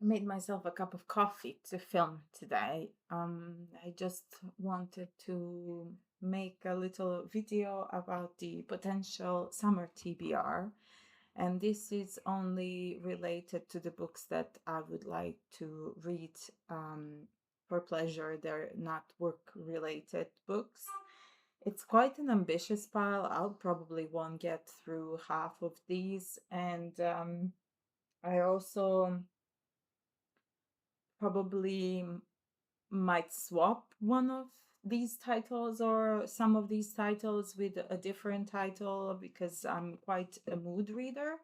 I made myself a cup of coffee to film today. I just wanted to make a little video about the potential summer TBR. And this is only related to the books that I would like to read for pleasure. They're not work related books. It's quite an ambitious pile. I'll probably won't get through half of these. And I also probably might swap one of these titles or some of these titles with a different title because I'm quite a mood reader.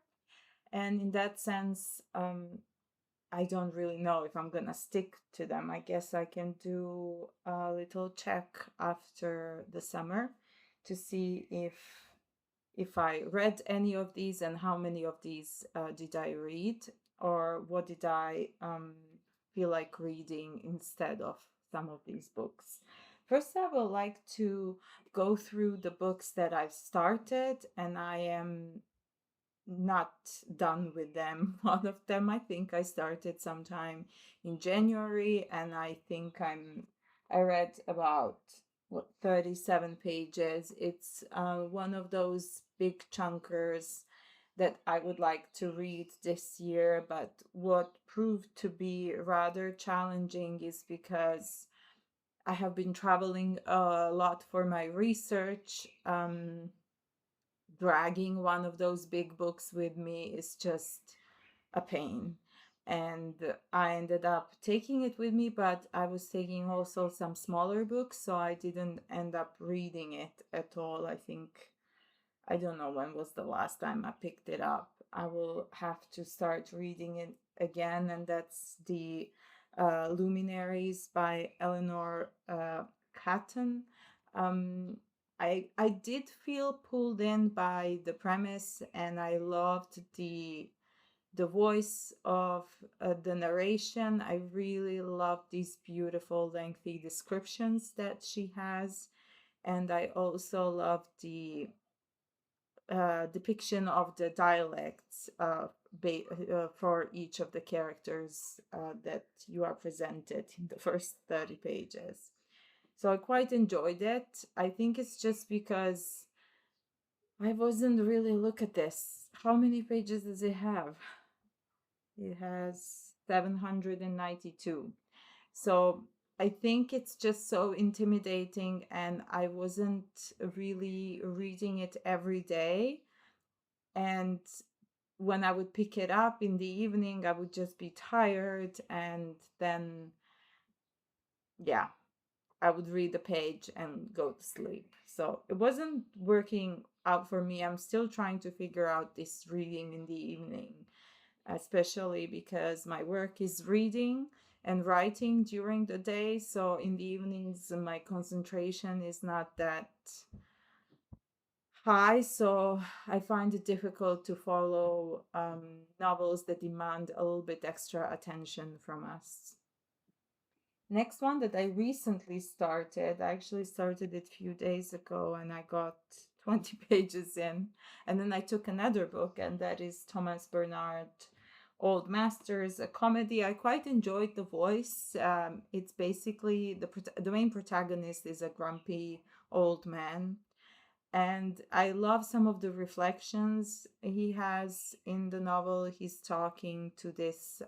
And in that sense, I don't really know if I'm gonna stick to them. I guess I can do a little check after the summer to see if I read any of these and how many of these did I read, or what did I feel like reading instead of some of these books. First, I would like to go through the books that I've started and I am not done with them. One of them, I think I started sometime in January, and I think I read about 37 pages. It's one of those big chunkers that I would like to read this year, but what proved to be rather challenging is because I have been traveling a lot for my research. Dragging one of those big books with me is just a pain. And I ended up taking it with me, but I was taking also some smaller books, so I didn't end up reading it at all. I think, I don't know when was the last time I picked it up. I will have to start reading it again, and that's the Luminaries by Eleanor Catton. Um, I did feel pulled in by the premise, and I loved the voice of the narration. I really love these beautiful, lengthy descriptions that she has, and I also love the depiction of the dialects for each of the characters that you are presented in the first 30 pages. So I quite enjoyed it. I think it's just because I wasn't really look at this. How many pages does it have? It has 792. So I think it's just so intimidating, and I wasn't really reading it every day. And when I would pick it up in the evening, I would just be tired, and then, yeah, I would read the page and go to sleep. So it wasn't working out for me. I'm still trying to figure out this reading in the evening, especially because my work is reading and writing during the day. So in the evenings, my concentration is not that high. So I find it difficult to follow novels that demand a little bit extra attention from us. Next one that I recently started, I actually started it a few days ago and I got 20 pages in. And then I took another book, and that is Thomas Bernhard, Old Masters, a comedy. I quite enjoyed the voice. It's basically the main protagonist is a grumpy old man. And I love some of the reflections he has in the novel. He's talking to this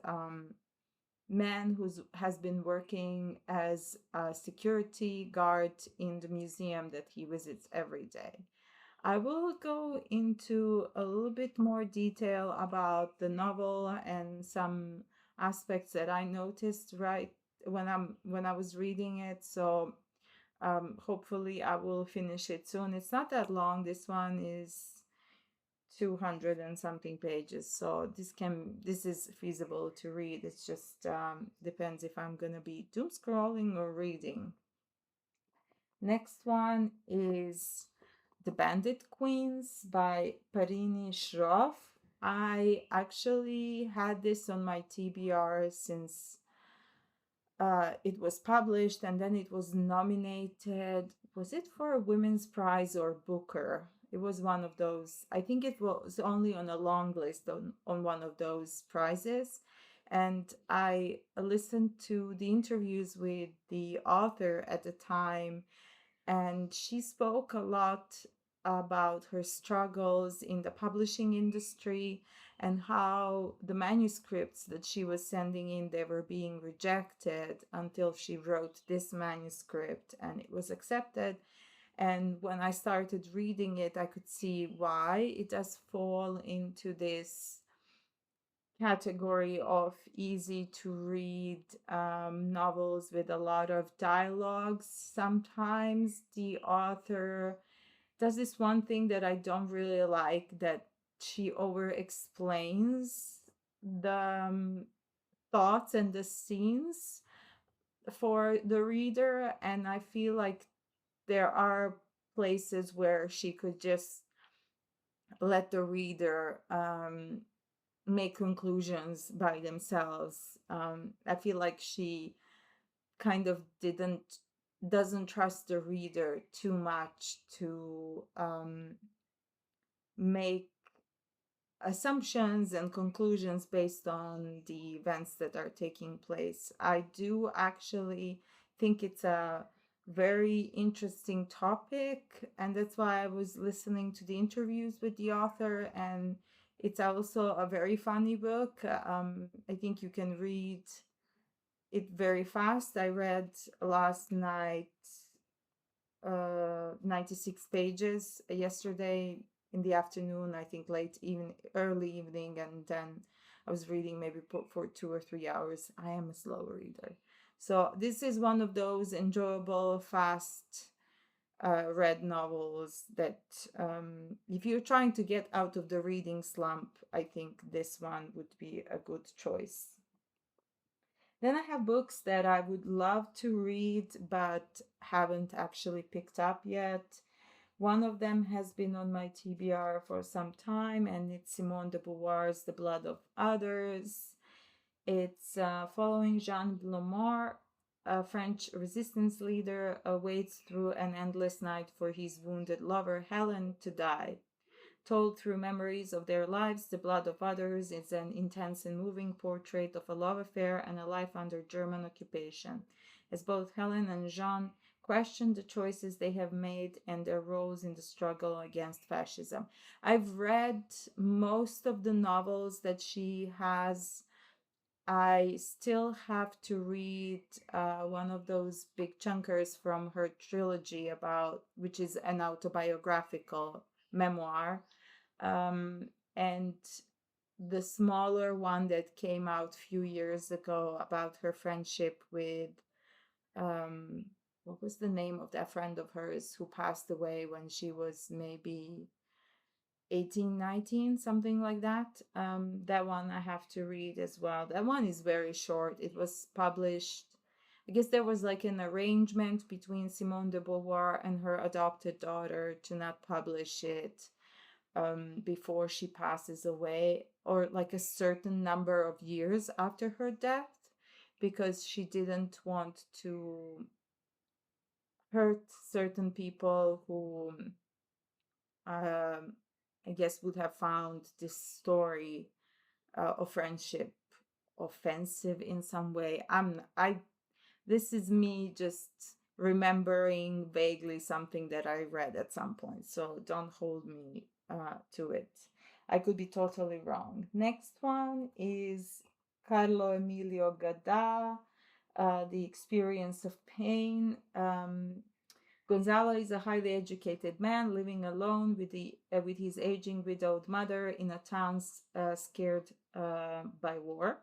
man who has been working as a security guard in the museum that he visits every day. I will go into a little bit more detail about the novel and some aspects that I noticed right when I was reading it. So hopefully I will finish it soon. It's not that long. This one is 200 and something pages, so this is feasible to read. It's just depends if I'm gonna be doom scrolling or reading. Next one is The Bandit Queens by Parini Shroff. I actually had this on my TBR since it was published, and then it was nominated. Was it for a Women's Prize or Booker? It was one of those. I think it was only on a long list on one of those prizes. And I listened to the interviews with the author at the time, and she spoke a lot about her struggles in the publishing industry and how the manuscripts that she was sending in, they were being rejected until she wrote this manuscript and it was accepted. And when I started reading it, I could see why it does fall into this category of easy to read novels with a lot of dialogues. Sometimes the author does this one thing that I don't really like, that she over explains the thoughts and the scenes for the reader, and I feel like there are places where she could just let the reader make conclusions by themselves. I feel like she kind of doesn't trust the reader too much to make assumptions and conclusions based on the events that are taking place. I do actually think it's a very interesting topic, and that's why I was listening to the interviews with the author, and it's also a very funny book. I think you can read it very fast. I read last night 96 pages yesterday in the afternoon, I think early evening, and then I was reading maybe for 2 or 3 hours. I am a slow reader. So this is one of those enjoyable, fast read novels that if you're trying to get out of the reading slump, I think this one would be a good choice. Then I have books that I would love to read but haven't actually picked up yet. One of them has been on my TBR for some time, and it's Simone de Beauvoir's The Blood of Others. It's following Jean Blomard, a French resistance leader, waits through an endless night for his wounded lover Helen to die. Told through memories of their lives, The Blood of Others is an intense and moving portrait of a love affair and a life under German occupation, as both Helen and Jean question the choices they have made and their roles in the struggle against fascism. I've read most of the novels that she has. I still have to read one of those big chunkers from her trilogy which is an autobiographical memoir. And the smaller one that came out a few years ago about her friendship with what was the name of that friend of hers who passed away when she was maybe 18, 19, something like that. That one I have to read as well. That one is very short. It was published, I guess there was like an arrangement between Simone de Beauvoir and her adopted daughter to not publish it before she passes away, or like a certain number of years after her death, because she didn't want to hurt certain people who I guess would have found this story of friendship offensive in some way. This is me just remembering vaguely something that I read at some point, so don't hold me to it. I could be totally wrong. Next one is Carlo Emilio Gadda, The Experience of Pain. Gonzalo is a highly educated man living alone with his aging widowed mother in a town scared by war.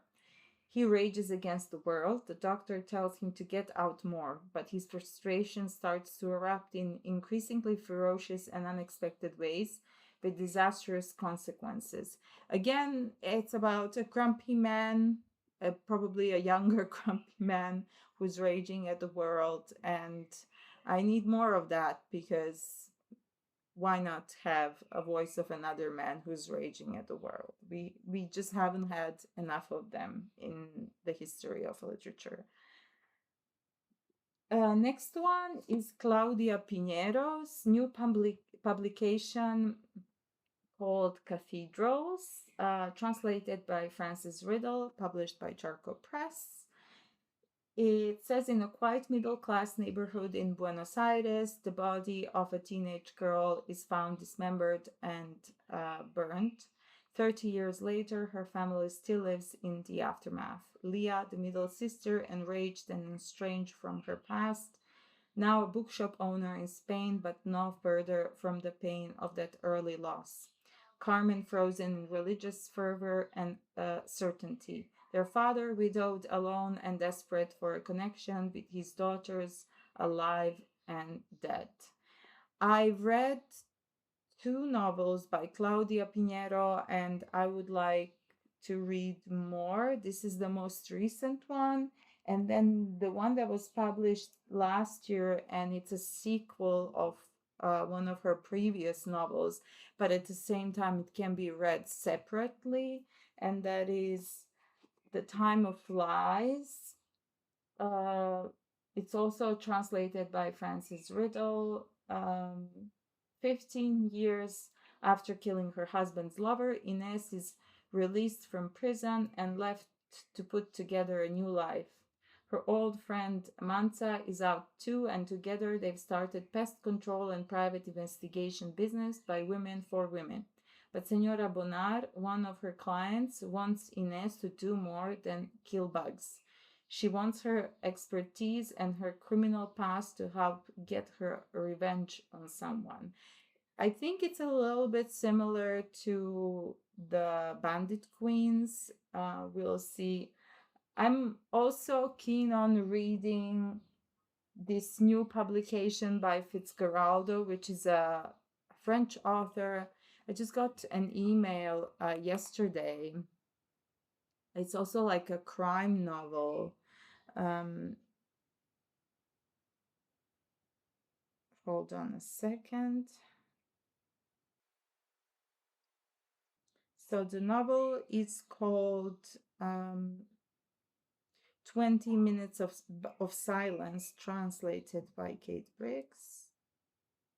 He rages against the world. The doctor tells him to get out more, but his frustration starts to erupt in increasingly ferocious and unexpected ways with disastrous consequences. Again, it's about a grumpy man, probably a younger grumpy man who's raging at the world, and I need more of that, because why not have a voice of another man who's raging at the world? We just haven't had enough of them in the history of literature. Next one is Claudia Piñeiro's new publication called Cathedrals. translated by Francis Riddle, published by Charco Press. It says in a quiet middle-class neighborhood in Buenos Aires, the body of a teenage girl is found dismembered and burnt. 30 years later, her family still lives in the aftermath. Leah, the middle sister, enraged and estranged from her past, now a bookshop owner in Spain, but no further from the pain of that early loss. Carmen frozen in religious fervor and certainty. Their father, widowed, alone, and desperate for a connection with his daughters, alive and dead. I read two novels by Claudia Piñeiro, and I would like to read more. This is the most recent one. And then the one that was published last year, and it's a sequel of one of her previous novels, but at the same time, it can be read separately, and that is The Time of Lies. It's also translated by Francis Riddle. 15 years after killing her husband's lover, Ines is released from prison and left to put together a new life. Her old friend Manza is out too, and together they've started pest control and private investigation business by women for women. But Senora Bonar, one of her clients, wants Ines to do more than kill bugs. She wants her expertise and her criminal past to help get her revenge on someone. I think it's a little bit similar to the Bandit Queens. We'll see. I'm also keen on reading this new publication by Fitzgeraldo, which is a French author. I just got an email yesterday. It's also like a crime novel. Hold on a second. So the novel is called 20 Minutes of Silence, translated by Kate Briggs.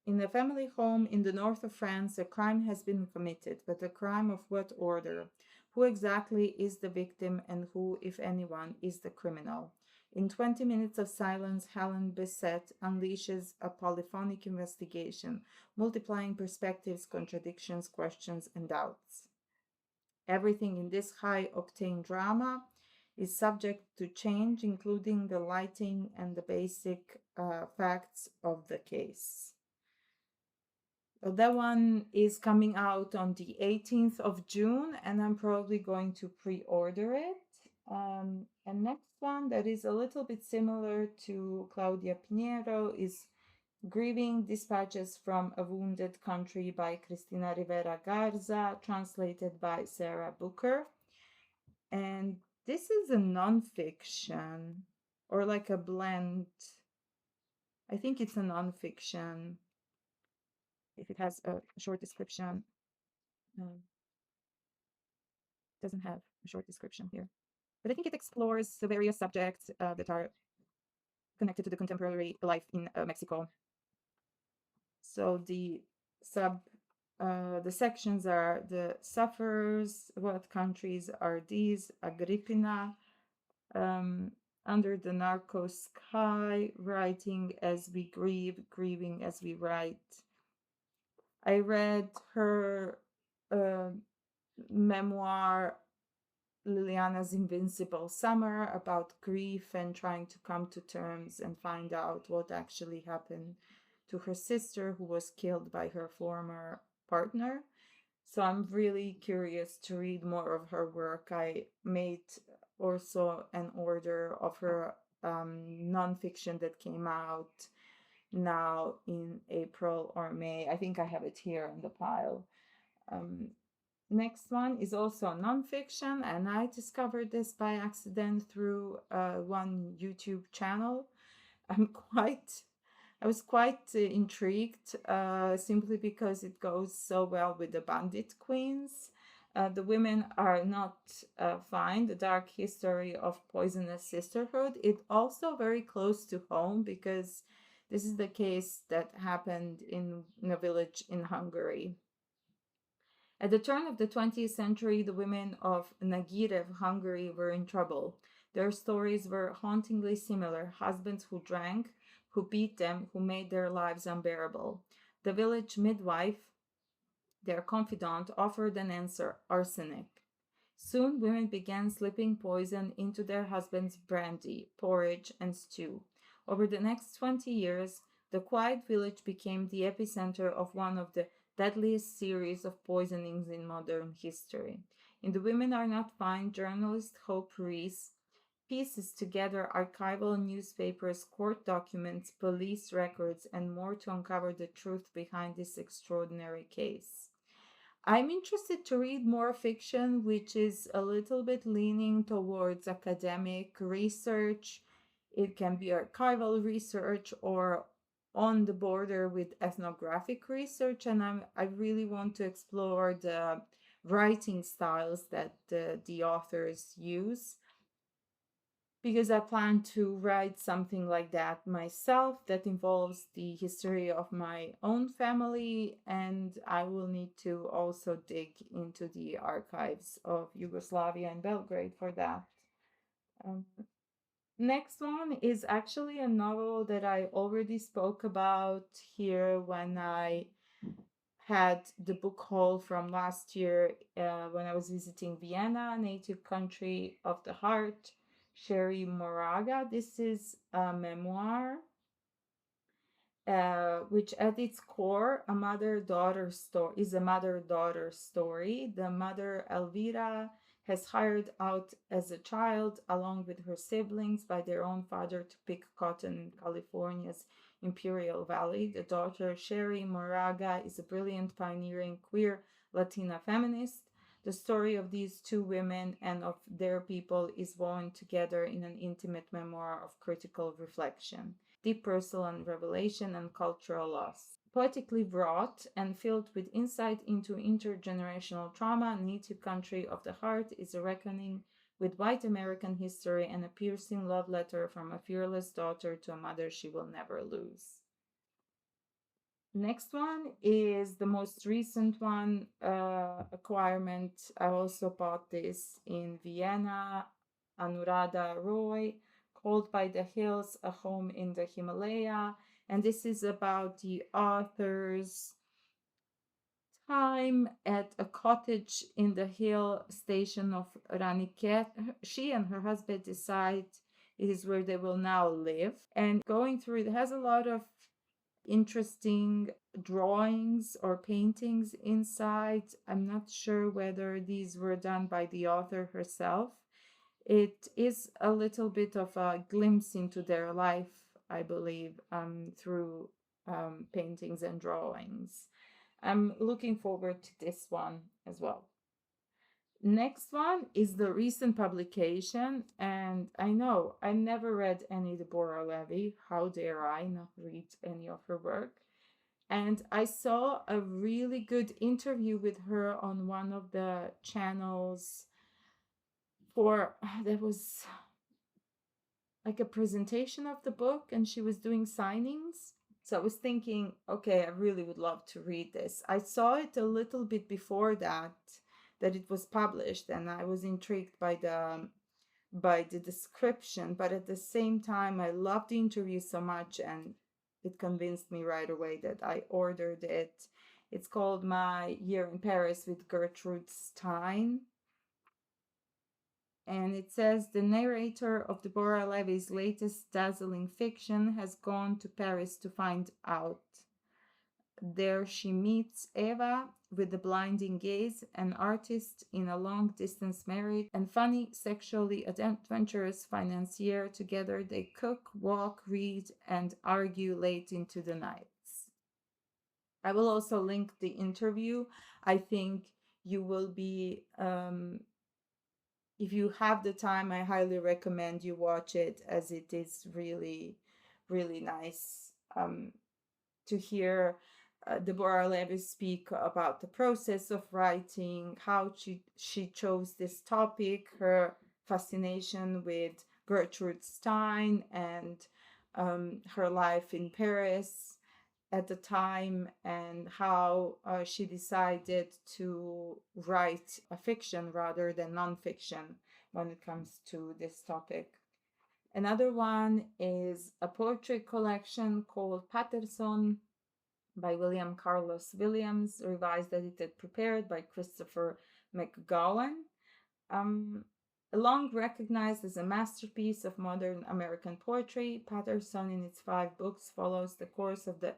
In a family home in the north of France, a crime has been committed, but a crime of what order? Who exactly is the victim, and who, if anyone, is the criminal? In 20 Minutes of Silence, Helen Bessette unleashes a polyphonic investigation, multiplying perspectives, contradictions, questions, and doubts. Everything in this high-octane drama is subject to change, including the lighting and the basic facts of the case. So that one is coming out on the 18th of June, and I'm probably going to pre-order it. And next one that is a little bit similar to Claudia Piñeiro is Grieving, Dispatches from a Wounded Country by Cristina Rivera Garza, translated by Sarah Booker. And this is a nonfiction, or like a blend. I think it's a nonfiction. If it has a short description, doesn't have a short description here. But I think it explores the various subjects that are connected to the contemporary life in Mexico. So the sections are the sufferers, what countries are these, Agrippina, under the narco sky, writing as we grieve, grieving as we write. I read her memoir, Liliana's Invincible Summer, about grief and trying to come to terms and find out what actually happened to her sister, who was killed by her former partner. So I'm really curious to read more of her work. I made also an order of her nonfiction that came out now in April or May. I think I have it here in the pile. Next one is also nonfiction, and I discovered this by accident through one YouTube channel. I was quite intrigued, simply because it goes so well with the Bandit Queens. The women are not fine. The dark history of poisonous sisterhood. It's also very close to home because this is the case that happened in a village in Hungary. At the turn of the 20th century, the women of Nagirev, Hungary, were in trouble. Their stories were hauntingly similar: husbands who drank, who beat them, who made their lives unbearable. The village midwife, their confidant, offered an answer: arsenic. Soon women began slipping poison into their husbands' brandy, porridge, and stew. Over the next 20 years, the quiet village became the epicenter of one of the deadliest series of poisonings in modern history. In The Women Are Not Fine, journalist Hope Reese pieces together archival newspapers, court documents, police records, and more to uncover the truth behind this extraordinary case. I'm interested to read more fiction, which is a little bit leaning towards academic research. It can be archival research or on the border with ethnographic research, and I really want to explore the writing styles that the authors use, because I plan to write something like that myself that involves the history of my own family, and I will need to also dig into the archives of Yugoslavia and Belgrade for that. Um, Next one is actually a novel that I already spoke about here when I had the book haul from last year when I was visiting Vienna, native country of the heart, Cherrie Moraga. This is a memoir, which at its core, a mother-daughter story is a mother-daughter story. The mother, Elvira, has hired out as a child, along with her siblings, by their own father to pick cotton in California's Imperial Valley. The daughter, Cherrie Moraga, is a brilliant, pioneering queer Latina feminist. The story of these two women and of their people is woven together in an intimate memoir of critical reflection, deep personal revelation, and cultural loss. Poetically wrought and filled with insight into intergenerational trauma, Native Country of the Heart is a reckoning with white American history and a piercing love letter from a fearless daughter to a mother she will never lose. Next one is the most recent one, acquirement. I also bought this in Vienna, Anuradha Roy, Called by the Hills, A Home in the Himalaya. And this is about the author's time at a cottage in the hill station of Raniket. She and her husband decide it is where they will now live. And going through it has a lot of interesting drawings or paintings inside. I'm not sure whether these were done by the author herself. It is a little bit of a glimpse into their life, I believe, through paintings and drawings. I'm looking forward to this one as well. Next one is the recent publication, and I know I never read any Deborah Levy. How dare I not read any of her work? And I saw a really good interview with her on one of the channels for there was like a presentation of the book, and she was doing signings. So I was thinking, okay, I really would love to read this. I saw it a little bit before that it was published, and I was intrigued by the description, but at the same time I loved the interview so much, and it convinced me right away that I ordered it. It's called My Year in Paris with Gertrude Stein. And it says the narrator of Deborah Levy's latest dazzling fiction has gone to Paris to find out. There she meets Eva with the blinding gaze, an artist in a long-distance marriage, and funny, sexually adventurous financier. Together they cook, walk, read, and argue late into the nights. I will also link the interview. I think you will be, if you have the time, I highly recommend you watch it, as it is really, really nice to hear Deborah Levy speak about the process of writing, how she chose this topic, her fascination with Gertrude Stein, and her life in Paris, at the time and how she decided to write a fiction rather than nonfiction when it comes to this topic. Another one is a poetry collection called Patterson by William Carlos Williams, revised, edited, prepared by Christopher McGowan. Long recognized as a masterpiece of modern American poetry, Patterson, in its 5 books, follows the course of the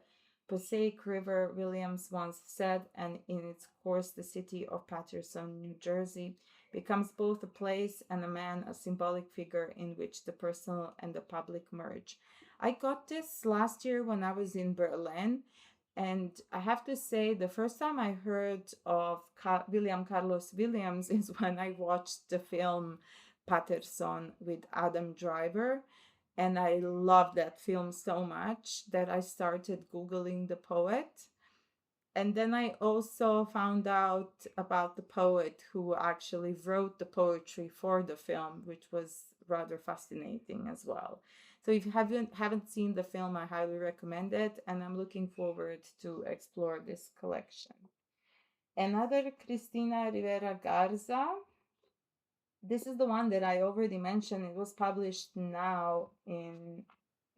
Passaic River, Williams once said, and in its course, the city of Patterson, New Jersey, becomes both a place and a man, a symbolic figure in which the personal and the public merge. I got this last year when I was in Berlin, and I have to say, the first time I heard of William Carlos Williams is when I watched the film Patterson with Adam Driver. And I loved that film so much that I started Googling the poet. And then I also found out about the poet who actually wrote the poetry for the film, which was rather fascinating as well. So if you haven't seen the film, I highly recommend it, and I'm looking forward to explore this collection. Another Cristina Rivera Garza. This is the one that I already mentioned. It was published now in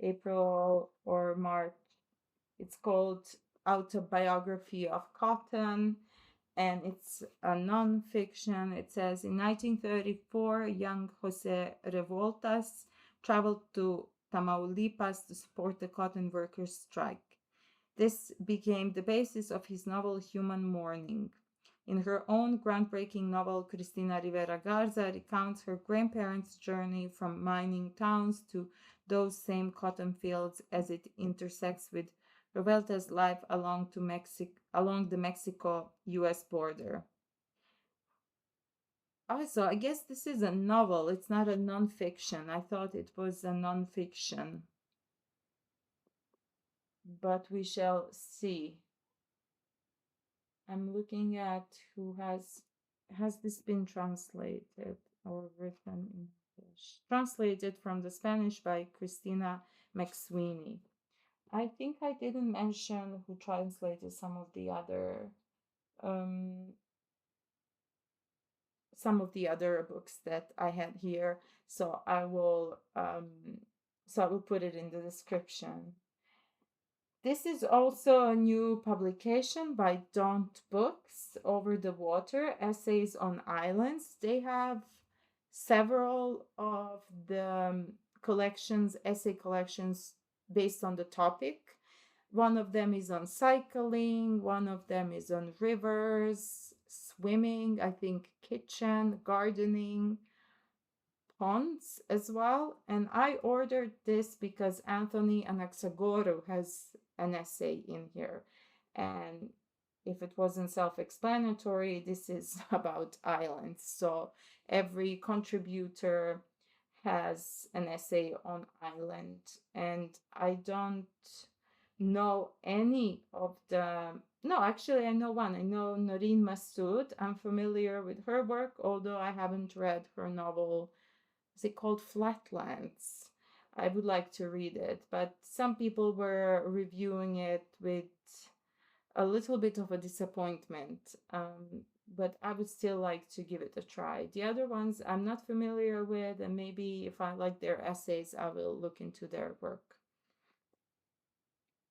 April or March. It's called Autobiography of Catton, and it's a non-fiction. It says, in 1934, young Jose Revoltas traveled to Tamaulipas to support the cotton workers' strike. This became the basis of his novel Human Mourning. In her own groundbreaking novel, Cristina Rivera Garza recounts her grandparents' journey from mining towns to those same cotton fields as it intersects with Revolta's life along the Mexico-US border. Also, I guess this is a novel. It's not a nonfiction. I thought it was a nonfiction. But we shall see. I'm looking at who has this been translated or written in English? Translated from the Spanish by Christina McSweeney. I think I didn't mention who translated some of the other books that I had here. So I will put it in the description. This is also a new publication by Daunt Books, Over the Water, Essays on Islands. They have several of the essay collections based on the topic. One of them is on cycling, one of them is on rivers, swimming, I think kitchen, gardening, ponds as well. And I ordered this because Anthony Anaxagorou has an essay in here. And if it wasn't self-explanatory, this is about islands. So every contributor has an essay on island. And I don't know any of the... No, actually, I know one. I know Noreen Massoud. I'm familiar with her work, although I haven't read her novel. Is it called Flatlands? I would like to read it, but some people were reviewing it with a little bit of a disappointment, but I would still like to give it a try. The other ones I'm not familiar with, and maybe if I like their essays, I will look into their work.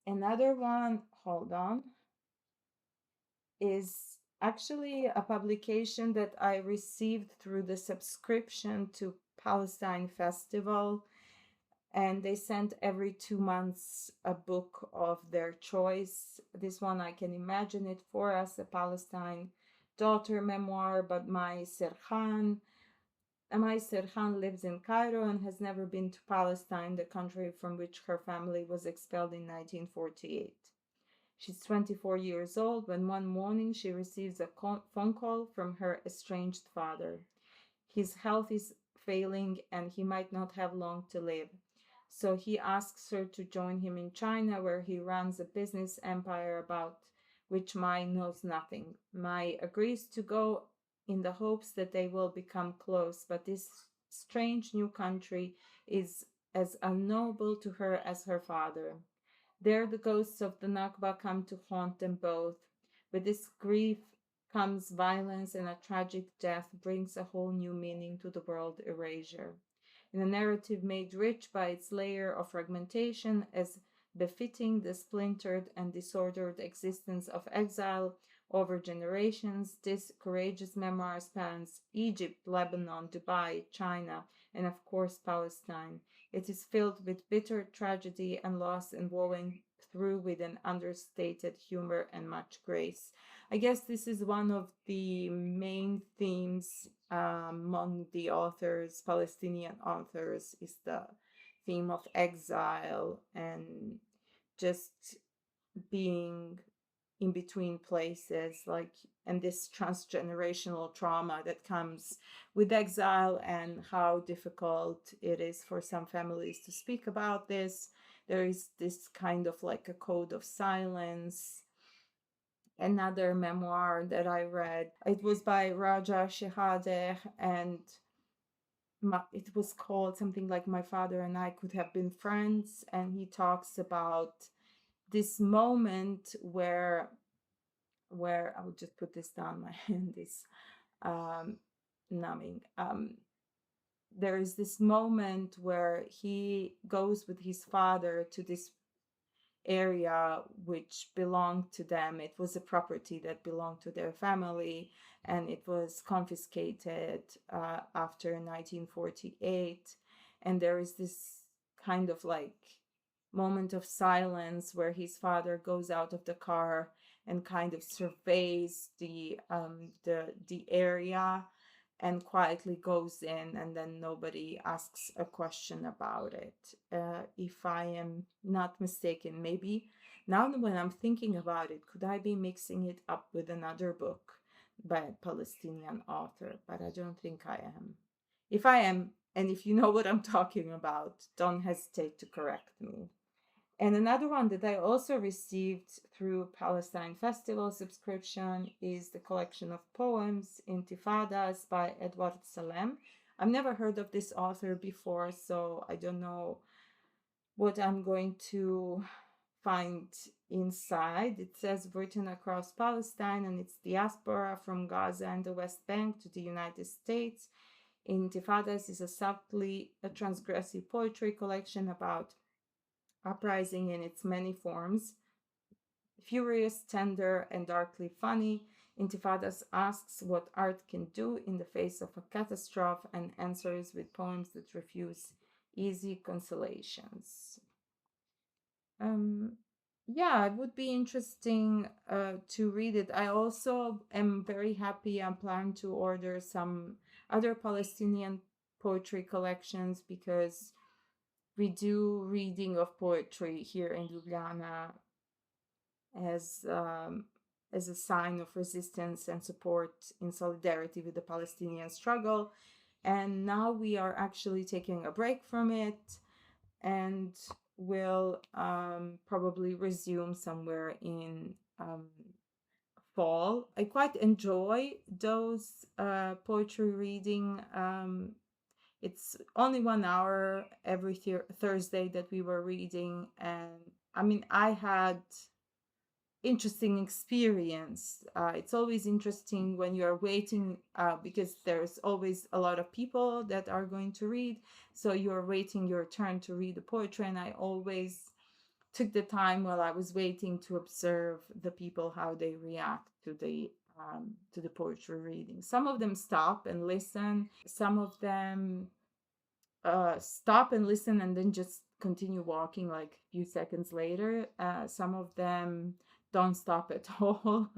Another one, hold on, is actually a publication that I received through the subscription to Palestine Festival, and they sent every 2 months a book of their choice. This one, I can imagine it for us, a Palestine daughter memoir, but Moyse Serhan lives in Cairo and has never been to Palestine, the country from which her family was expelled in 1948. She's 24 years old when one morning she receives a phone call from her estranged father. His health is failing and he might not have long to live. So he asks her to join him in China, where he runs a business empire about which Mai knows nothing. Mai agrees to go in the hopes that they will become close, but this strange new country is as unknowable to her as her father. There the ghosts of the Nakba come to haunt them both. With this grief comes violence, and a tragic death brings a whole new meaning to the world erasure. In a narrative made rich by its layer of fragmentation as befitting the splintered and disordered existence of exile over generations, this courageous memoir spans Egypt, Lebanon, Dubai, China, and of course Palestine. It is filled with bitter tragedy and loss and woven through with an understated humor and much grace. I guess this is one of the main themes among the authors, Palestinian authors, is the theme of exile and just being in between places, like, and this transgenerational trauma that comes with exile and how difficult it is for some families to speak about this. There is this kind of like a code of silence. Another memoir that I read, it was by Raja Shehadeh, and it was called something like My Father and I Could Have Been Friends, and he talks about this moment where I will just put this down, my hand is numbing. There is this moment where he goes with his father to this area which belonged to them. It was a property that belonged to their family, and it was confiscated after 1948. And there is this kind of like moment of silence where his father goes out of the car and kind of surveys the area and quietly goes in, and then nobody asks a question about it. If I am not mistaken, maybe now when I'm thinking about it, could I be mixing it up with another book by a Palestinian author? But I don't think I am. If I am, and if you know what I'm talking about, don't hesitate to correct me. And another one that I also received through Palestine Festival subscription is the collection of poems Intifadas by Edward Salem. I've never heard of this author before, so I don't know what I'm going to find inside. It says written across Palestine and its diaspora from Gaza and the West Bank to the United States. Intifadas is a subtly transgressive poetry collection about uprising in its many forms. Furious, tender, and darkly funny, Intifadas asks what art can do in the face of a catastrophe and answers with poems that refuse easy consolations. Yeah, it would be interesting to read it. I also am very happy. I'm planning to order some other Palestinian poetry collections because we do reading of poetry here in Ljubljana as a sign of resistance and support in solidarity with the Palestinian struggle. And now we are actually taking a break from it and will probably resume somewhere in fall. I quite enjoy those poetry reading. It's only 1 hour every Thursday that we were reading, and I mean, I had interesting experience. It's always interesting when you're waiting because there's always a lot of people that are going to read, so you're waiting your turn to read the poetry, and I always took the time while I was waiting to observe the people, how they react to the poetry reading. Some of them stop and listen. Some of them stop and listen and then just continue walking like a few seconds later. Some of them don't stop at all.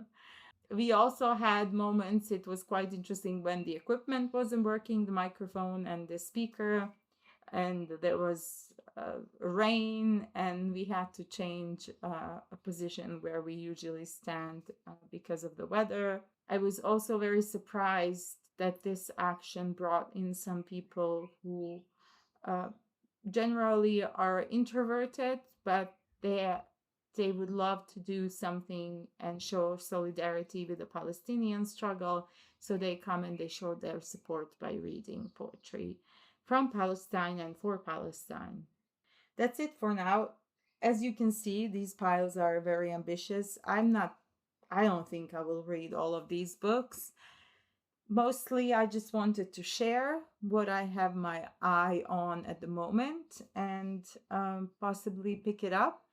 We also had moments, it was quite interesting when the equipment wasn't working, the microphone and the speaker, and there was rain, and we had to change a position where we usually stand because of the weather. I was also very surprised that this action brought in some people who generally are introverted, but they would love to do something and show solidarity with the Palestinian struggle. So they come and they show their support by reading poetry from Palestine and for Palestine. That's it for now. As you can see, these piles are very ambitious. I don't think I will read all of these books. Mostly, I just wanted to share what I have my eye on at the moment and possibly pick it up.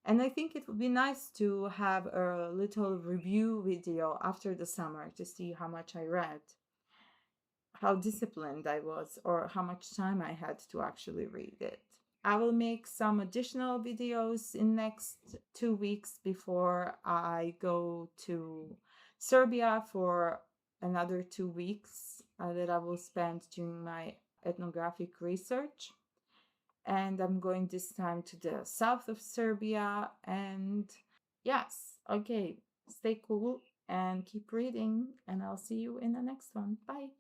And I think it would be nice to have a little review video after the summer to see how much I read, how disciplined I was, or how much time I had to actually read it. I will make some additional videos in next 2 weeks before I go to Serbia for another 2 weeks that I will spend doing my ethnographic research. And I'm going this time to the south of Serbia. And yes, okay, stay cool and keep reading. And I'll see you in the next one. Bye.